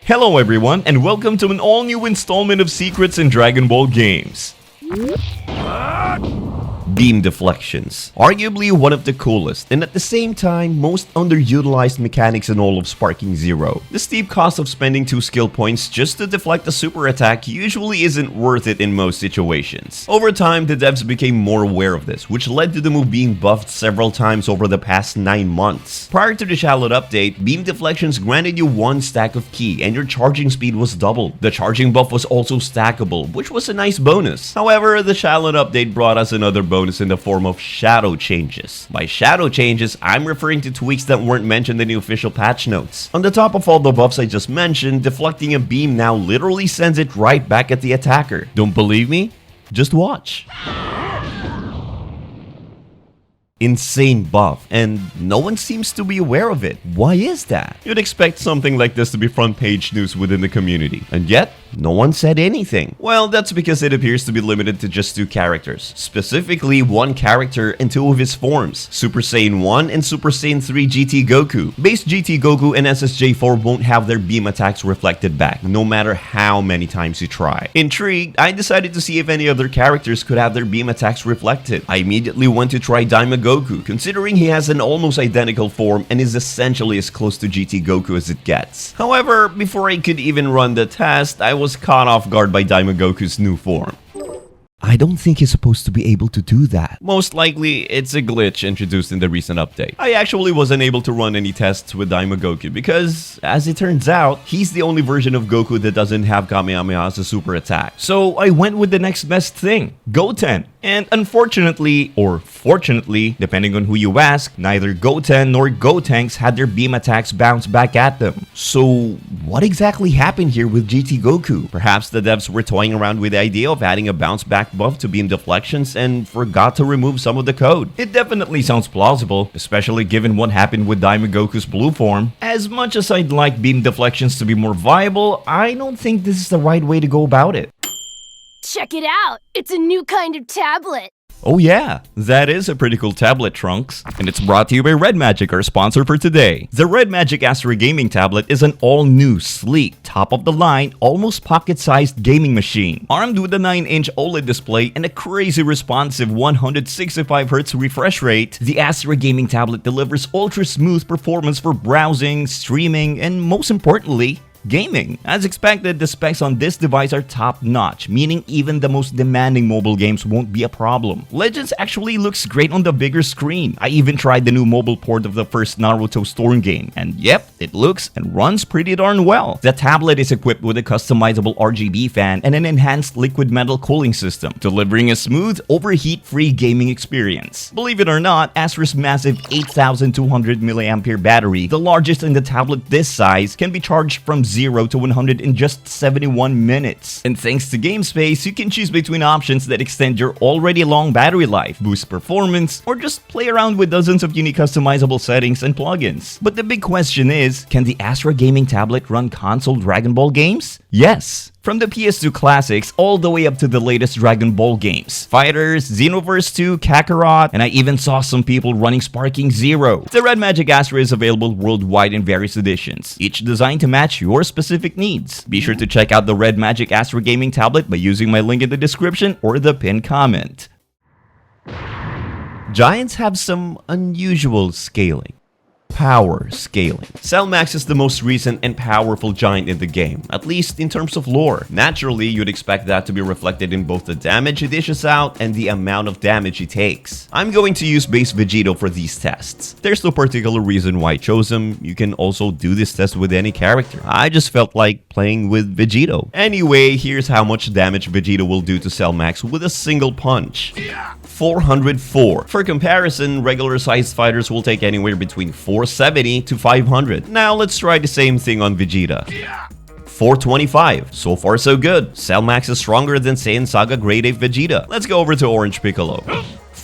Hello everyone, and welcome to an all-new installment of Secrets in Dragon Ball games. Beam deflections. Arguably one of the coolest, and at the same time, most underutilized mechanics in all of Sparking Zero. The steep cost of spending 2 skill points just to deflect a super attack usually isn't worth it in most situations. Over time, the devs became more aware of this, which led to the move being buffed several times over the past 9 months. Prior to the Shallot update, beam deflections granted you 1 stack of ki, and your charging speed was doubled. The charging buff was also stackable, which was a nice bonus. However, the Shallot update brought us another bonus in the form of shadow changes. By shadow changes, I'm referring to tweaks that weren't mentioned in the official patch notes. On the top of all the buffs I just mentioned, deflecting a beam now literally sends it right back at the attacker. Don't believe me? Just watch. Insane buff, and no one seems to be aware of it. Why is that? You'd expect something like this to be front page news within the community, and yet no one said anything. Well, that's because it appears to be limited to just 2 characters, specifically 1 character and 2 of his forms, Super Saiyan 1 and Super Saiyan 3 GT Goku. Base GT Goku and SSJ4 won't have their beam attacks reflected back, no matter how many times you try. Intrigued, I decided to see if any other characters could have their beam attacks reflected. I immediately went to try Daima Goku, considering he has an almost identical form and is essentially as close to GT Goku as it gets. However, before I could even run the test, I was caught off guard by Daima Goku's new form. I don't think he's supposed to be able to do that. Most likely, it's a glitch introduced in the recent update. I actually wasn't able to run any tests with Daima Goku because, as it turns out, he's the only version of Goku that doesn't have Kamehameha as a super attack. So I went with the next best thing, Goten. And unfortunately, or fortunately, depending on who you ask, neither Goten nor Gotenks had their beam attacks bounce back at them. So what exactly happened here with GT Goku? Perhaps the devs were toying around with the idea of adding a bounce back buff to beam deflections and forgot to remove some of the code. It definitely sounds plausible, especially given what happened with Daima Goku's blue form. As much as I'd like beam deflections to be more viable, I don't think this is the right way to go about it. Check it out! It's a new kind of tablet! Oh yeah, that is a pretty cool tablet, Trunks. And it's brought to you by Red Magic, our sponsor for today. The Red Magic Astra Gaming Tablet is an all-new, sleek, top-of-the-line, almost pocket-sized gaming machine. Armed with a 9-inch OLED display and a crazy responsive 165Hz refresh rate, the Astra Gaming Tablet delivers ultra-smooth performance for browsing, streaming, and most importantly, gaming. As expected, the specs on this device are top-notch, meaning even the most demanding mobile games won't be a problem. Legends actually looks great on the bigger screen. I even tried the new mobile port of the first Naruto Storm game, and yep, it looks and runs pretty darn well. The tablet is equipped with a customizable RGB fan and an enhanced liquid metal cooling system, delivering a smooth, overheat-free gaming experience. Believe it or not, Astra's massive 8200 mAh battery, the largest in the tablet this size, can be charged from 0 to 100 in just 71 minutes. And thanks to Game Space, you can choose between options that extend your already long battery life, boost performance, or just play around with dozens of unique customizable settings and plugins. But the big question is, can the Astra Gaming Tablet run console Dragon Ball games? Yes! From the PS2 classics all the way up to the latest Dragon Ball games. Fighters, Xenoverse 2, Kakarot, and I even saw some people running Sparking Zero. The Red Magic Astra is available worldwide in various editions, each designed to match your specific needs. Be sure to check out the Red Magic Astra Gaming Tablet by using my link in the description or the pinned comment. Giants have some unusual scaling. Power scaling. Cell Max is the most recent and powerful giant in the game, at least in terms of lore. Naturally, you'd expect that to be reflected in both the damage he dishes out and the amount of damage he takes. I'm going to use base Vegeta for these tests. There's no particular reason why I chose him. You can also do this test with any character. I just felt like playing with Vegeta. Anyway, here's how much damage Vegeta will do to Cell Max with a single punch. 404. For comparison, regular sized fighters will take anywhere between 470 to 500. Now let's try the same thing on Vegeta. 425. So far so good. Cell Max is stronger than Saiyan Saga Grade 8 Vegeta. Let's go over to Orange Piccolo.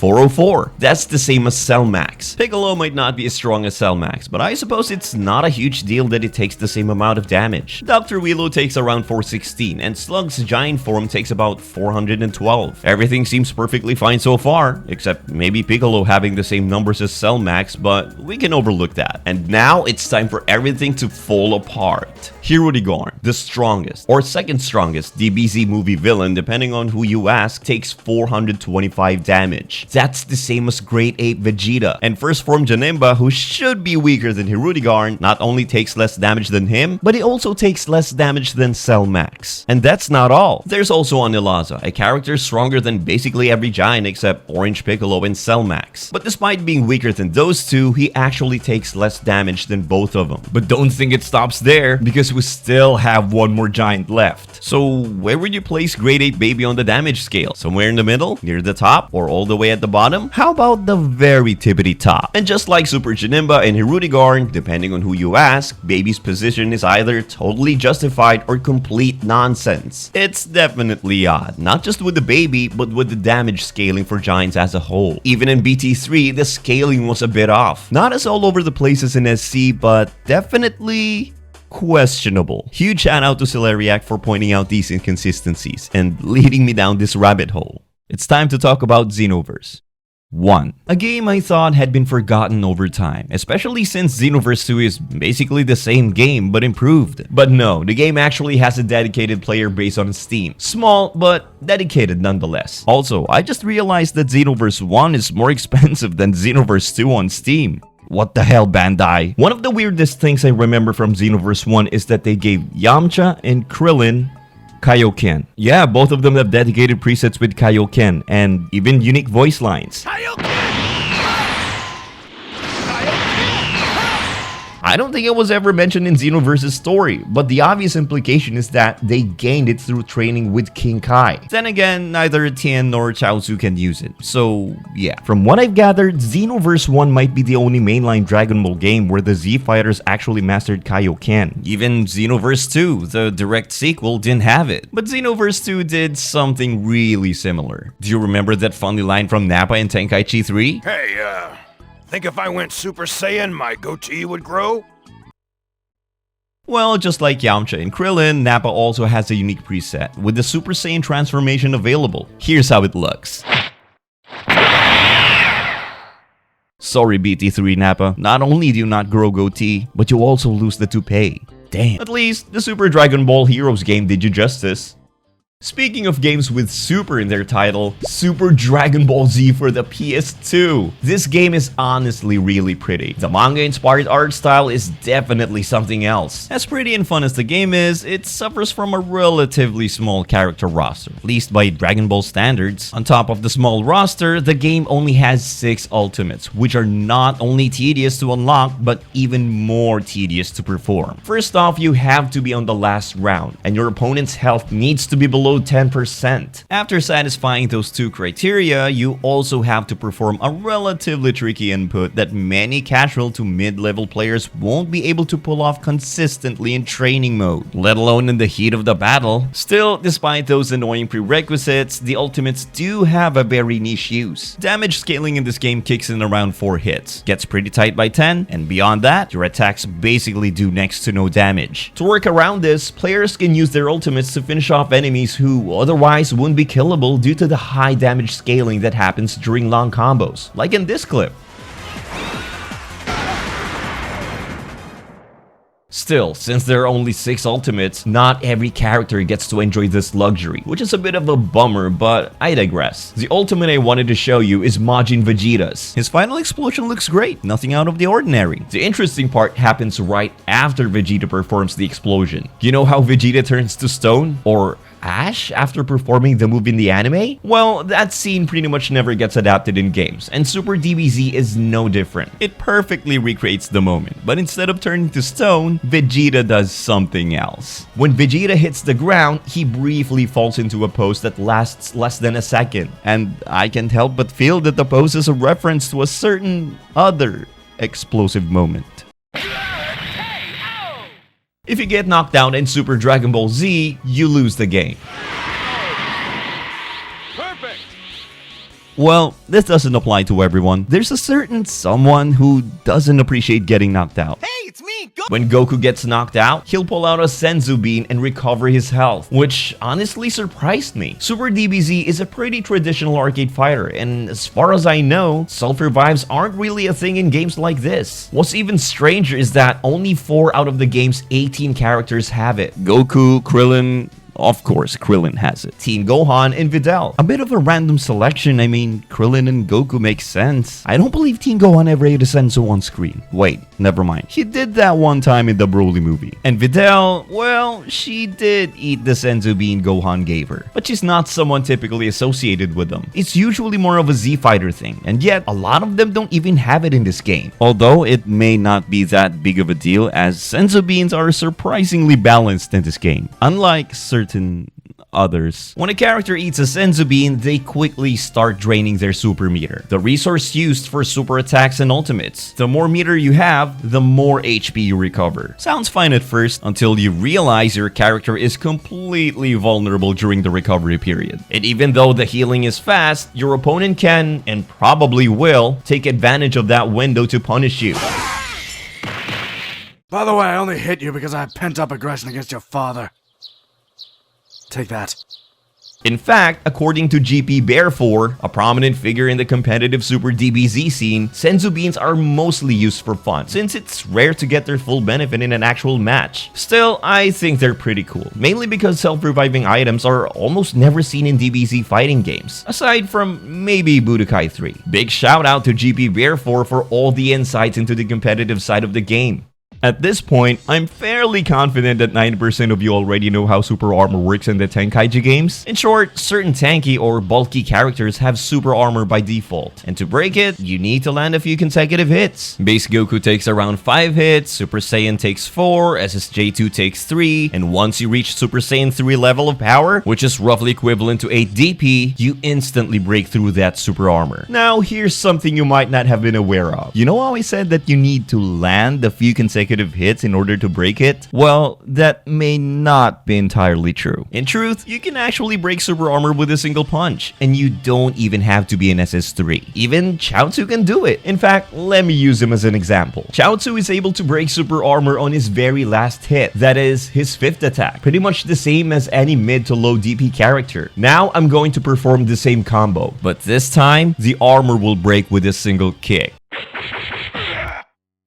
404. That's the same as Cell Max. Piccolo might not be as strong as Cell Max, but I suppose it's not a huge deal that it takes the same amount of damage. Dr. Willow takes around 416, and Slug's giant form takes about 412. Everything seems perfectly fine so far, except maybe Piccolo having the same numbers as Cell Max, but we can overlook that. And now it's time for everything to fall apart. Hirudegarn, the strongest, or second strongest DBZ movie villain depending on who you ask, takes 425 damage. That's the same as Grade 8 Vegeta. And first form Janemba, who should be weaker than Hirudegarn, not only takes less damage than him, but he also takes less damage than Cell Max. And that's not all. There's also Anilaza, a character stronger than basically every giant except Orange Piccolo and Cell Max. But despite being weaker than those two, he actually takes less damage than both of them. But don't think it stops there, because we still have one more giant left. So where would you place Grade 8 Baby on the damage scale? Somewhere in the middle? Near the top? Or all the way at the bottom? How about the very tippity top? And just like Super Janemba and Hirudegarn, depending on who you ask, Baby's position is either totally justified or complete nonsense. It's definitely odd, not just with the Baby, but with the damage scaling for giants as a whole. Even in BT3, the scaling was a bit off. Not as all over the place as in SC, but definitely questionable. Huge shout out to Celeriac for pointing out these inconsistencies and leading me down this rabbit hole. It's time to talk about Xenoverse 1. A game I thought had been forgotten over time, especially since Xenoverse 2 is basically the same game but improved. But no, the game actually has a dedicated player base on Steam. Small, but dedicated nonetheless. Also, I just realized that Xenoverse 1 is more expensive than Xenoverse 2 on Steam. What the hell, Bandai? One of the weirdest things I remember from Xenoverse 1 is that they gave Yamcha and Krillin Kaioken. Yeah, both of them have dedicated presets with Kaioken and even unique voice lines. I don't think it was ever mentioned in Xenoverse's story, but the obvious implication is that they gained it through training with King Kai. Then again, neither Tien nor Chaozu can use it, so yeah. From what I've gathered, Xenoverse 1 might be the only mainline Dragon Ball game where the Z fighters actually mastered Kaioken. Even Xenoverse 2, the direct sequel, didn't have it. But Xenoverse 2 did something really similar. Do you remember that funny line from Nappa in Tenkaichi 3? Hey, think if I went Super Saiyan, my goatee would grow? Well, just like Yamcha and Krillin, Nappa also has a unique preset, with the Super Saiyan transformation available. Here's how it looks. Sorry BT3 Nappa, not only do you not grow goatee, but you also lose the toupee. Damn. At least, the Super Dragon Ball Heroes game did you justice. Speaking of games with Super in their title, Super Dragon Ball Z for the PS2. This game is honestly really pretty. The manga-inspired art style is definitely something else. As pretty and fun as the game is, it suffers from a relatively small character roster, at least by Dragon Ball standards. On top of the small roster, the game only has 6 ultimates, which are not only tedious to unlock, but even more tedious to perform. First off, you have to be on the last round, and your opponent's health needs to be below 10%. After satisfying those 2 criteria, you also have to perform a relatively tricky input that many casual to mid-level players won't be able to pull off consistently in training mode, let alone in the heat of the battle. Still, despite those annoying prerequisites, the ultimates do have a very niche use. Damage scaling in this game kicks in around 4 hits, gets pretty tight by 10, and beyond that, your attacks basically do next to no damage. To work around this, players can use their ultimates to finish off enemies who otherwise wouldn't be killable due to the high damage scaling that happens during long combos, like in this clip. Still, since there are only 6 ultimates, not every character gets to enjoy this luxury, which is a bit of a bummer, but I digress. The ultimate I wanted to show you is Majin Vegeta's. His final explosion looks great, nothing out of the ordinary. The interesting part happens right after Vegeta performs the explosion. You know how Vegeta turns to stone? Or Ash after performing the move in the anime? Well, that scene pretty much never gets adapted in games, and Super DBZ is no different. It perfectly recreates the moment, but instead of turning to stone, Vegeta does something else. When Vegeta hits the ground, he briefly falls into a pose that lasts less than a second, and I can't help but feel that the pose is a reference to a certain other explosive moment. If you get knocked down in Super Dragon Ball Z, you lose the game. Perfect. Well, this doesn't apply to everyone. There's a certain someone who doesn't appreciate getting knocked out. Hey, it's me, When Goku gets knocked out, he'll pull out a Senzu Bean and recover his health, which honestly surprised me. Super DBZ is a pretty traditional arcade fighter, and as far as I know, self-revives aren't really a thing in games like this. What's even stranger is that only 4 out of the game's 18 characters have it. Goku, Krillin, of course, Krillin has it. Teen Gohan and Videl. A bit of a random selection. I mean, Krillin and Goku make sense. I don't believe Teen Gohan ever ate a Senzu on screen. Wait, never mind. He did that one time in the Broly movie. And Videl, well, she did eat the Senzu Bean Gohan gave her. But she's not someone typically associated with them. It's usually more of a Z fighter thing. And yet, a lot of them don't even have it in this game. Although it may not be that big of a deal, as Senzu Beans are surprisingly balanced in this game. Unlike certain others. When a character eats a Senzu Bean, they quickly start draining their super meter, the resource used for super attacks and ultimates. The more meter you have, the more HP you recover. Sounds fine at first, until you realize your character is completely vulnerable during the recovery period. And even though the healing is fast, your opponent can, and probably will, take advantage of that window to punish you. By the way, I only hit you because I have pent-up aggression against your father. Take that. In fact, according to GP Bear 4, a prominent figure in the competitive Super DBZ scene, Senzu Beans are mostly used for fun, since it's rare to get their full benefit in an actual match. Still, I think they're pretty cool, mainly because self-reviving items are almost never seen in DBZ fighting games, aside from maybe Budokai 3. Big shout out to GP Bear 4 for all the insights into the competitive side of the game. At this point, I'm fairly confident that 90% of you already know how super armor works in the Tenkaichi games. In short, certain tanky or bulky characters have super armor by default, and to break it, you need to land a few consecutive hits. Base Goku takes around 5 hits, Super Saiyan takes 4, SSJ2 takes 3, and once you reach Super Saiyan 3 level of power, which is roughly equivalent to 8 DP, you instantly break through that super armor. Now, here's something you might not have been aware of. You know how I said that you need to land a few consecutive hits in order to break it? Well, that may not be entirely true. In truth, you can actually break super armor with a single punch, and you don't even have to be an SS3. Even Chaozu can do it. In fact, let me use him as an example. Chaozu is able to break super armor on his very last hit, that is, his 5th attack. Pretty much the same as any mid to low DP character. Now, I'm going to perform the same combo, but this time, the armor will break with a single kick.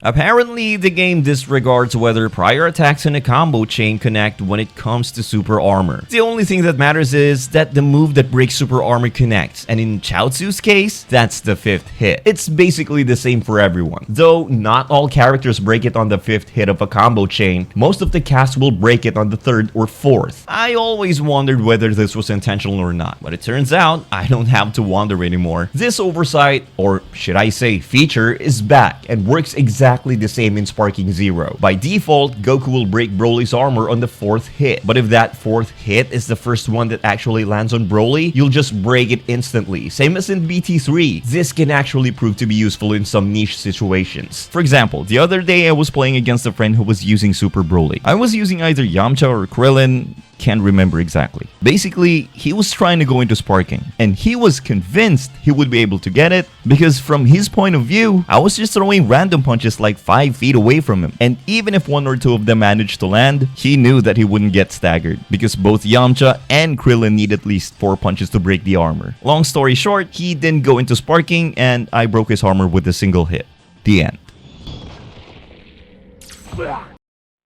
Apparently, the game disregards whether prior attacks in a combo chain connect when it comes to super armor. The only thing that matters is that the move that breaks super armor connects, and in Chaozu's case, that's the 5th hit. It's basically the same for everyone. Though not all characters break it on the 5th hit of a combo chain, most of the cast will break it on the 3rd or 4th. I always wondered whether this was intentional or not, but it turns out I don't have to wonder anymore. This oversight, or should I say feature, is back and works exactly the same in Sparking Zero. By default, Goku will break Broly's armor on the 4th hit, but if that 4th hit is the first one that actually lands on Broly, you'll just break it instantly, same as in BT3. This can actually prove to be useful in some niche situations. For example, the other day I was playing against a friend who was using Super Broly. I was using either Yamcha or Krillin, can't remember exactly. Basically, he was trying to go into sparking, and he was convinced he would be able to get it because from his point of view, I was just throwing random punches like 5 feet away from him, and even if 1 or 2 of them managed to land, he knew that he wouldn't get staggered because both Yamcha and Krillin need at least 4 punches to break the armor. Long story short, he didn't go into sparking, and I broke his armor with a single hit. The end.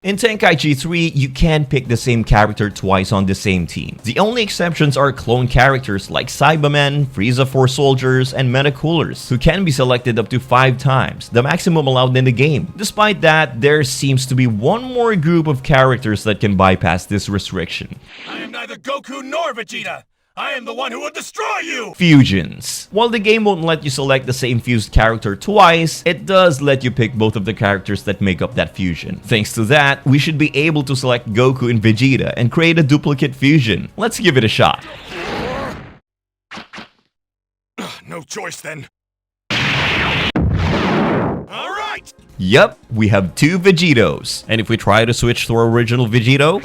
In Tenkaichi 3, you can pick the same character twice on the same team. The only exceptions are clone characters like Cybermen, Frieza Force Soldiers, and Metacoolers, who can be selected up to 5 times, the maximum allowed in the game. Despite that, there seems to be one more group of characters that can bypass this restriction. I am neither Goku nor Vegeta! I am the one who will destroy you! Fusions. While the game won't let you select the same fused character twice, it does let you pick both of the characters that make up that fusion. Thanks to that, we should be able to select Goku and Vegeta and create a duplicate fusion. Let's give it a shot. No choice then. Alright! Yup, we have 2 Vegetos. And if we try to switch to our original Vegeto,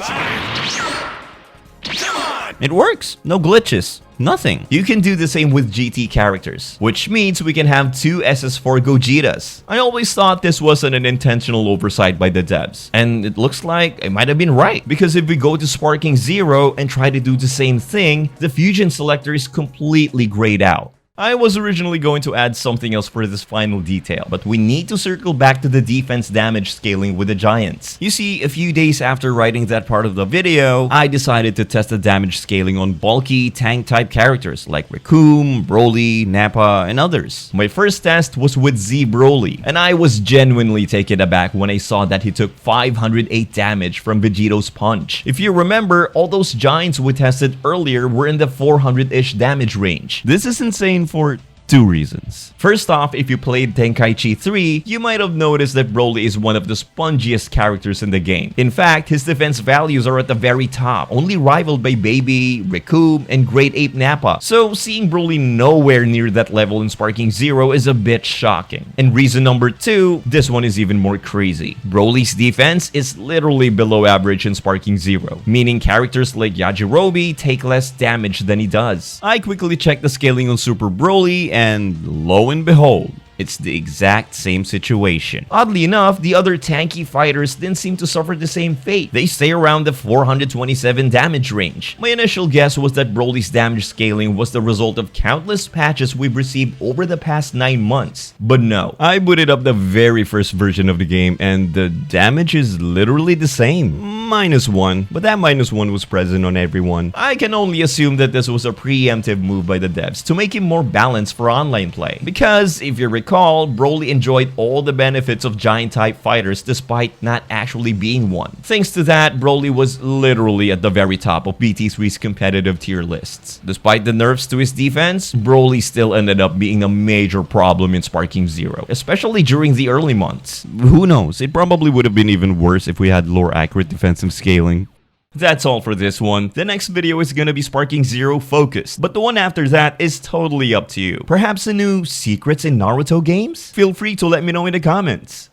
it works, no glitches. Nothing. You can do the same with GT characters, which means we can have 2 SS4 Gogetas. I always thought this wasn't an intentional oversight by the devs, and it looks like I might have been right, because if we go to Sparking Zero and try to do the same thing, the fusion selector is completely grayed out. I was originally going to add something else for this final detail, but we need to circle back to the defense damage scaling with the Giants. You see, a few days after writing that part of the video, I decided to test the damage scaling on bulky tank-type characters like Recoome, Broly, Nappa, and others. My first test was with Z Broly, and I was genuinely taken aback when I saw that he took 508 damage from Vegeto's punch. If you remember, all those Giants we tested earlier were in the 400-ish damage range. This is insane for 2 reasons. First off, if you played Tenkaichi 3, you might have noticed that Broly is one of the spongiest characters in the game. In fact, his defense values are at the very top, only rivaled by Baby, Recoome, and Great Ape Nappa. So seeing Broly nowhere near that level in Sparking Zero is a bit shocking. And reason number 2, this one is even more crazy. Broly's defense is literally below average in Sparking Zero, meaning characters like Yajirobe take less damage than he does. I quickly checked the scaling on Super Broly, and lo and behold, it's the exact same situation. Oddly enough, the other tanky fighters didn't seem to suffer the same fate. They stay around the 427 damage range. My initial guess was that Broly's damage scaling was the result of countless patches we've received over the past 9 months. But no, I booted up the very first version of the game and the damage is literally the same. -1, but that -1 was present on everyone. I can only assume that this was a preemptive move by the devs to make him more balanced for online play. Because if you recall, Broly enjoyed all the benefits of giant-type fighters despite not actually being one. Thanks to that, Broly was literally at the very top of BT3's competitive tier lists. Despite the nerfs to his defense, Broly still ended up being a major problem in Sparking Zero, especially during the early months. Who knows, it probably would have been even worse if we had more accurate defensive scaling. That's all for this one. The next video is gonna be Sparking Zero focused, but the one after that is totally up to you. Perhaps a new Secrets in Naruto games? Feel free to let me know in the comments.